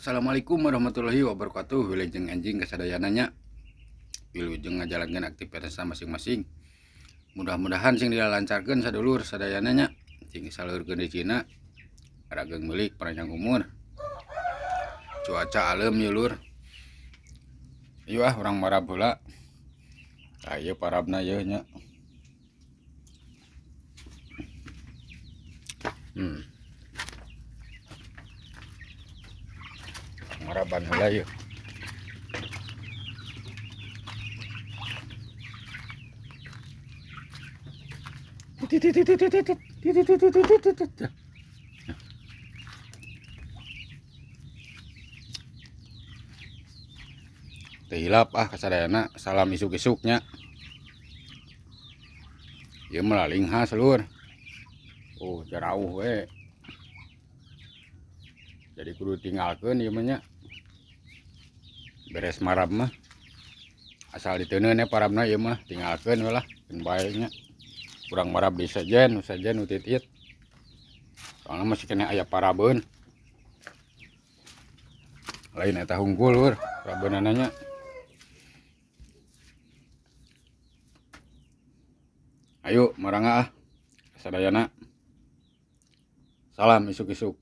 Assalamualaikum warahmatullahi wabarakatuh. Wilujeng anjing kasadayananya. Wilujeng ngajalankan aktivitas masing-masing. Mudah-mudahan sing dilancarkan sadulur sadayananya. Sing salurkeun di Cina. Rageng milik panjang umur. Cuaca alem ya lur. Ieu orang marab heula. Aya parabna ye nya. Maraban heula ye. Tehilap kasadayana salam isuk-isuknya. Ieu melaling has lur. Oh, jarauh we. Jadi kudu tinggalkeun ieu mah nya. Beres marab mah. Asal diteuneun parabna ieu mah tinggalkeun we lah, keun bae nya. Kurang marab di sajen utitit. Soalnya masih kena aya parabeun. Lain eta hungkul lur, parabeunana nya. Ayo marangga sadayana. Salam isuk-isuk.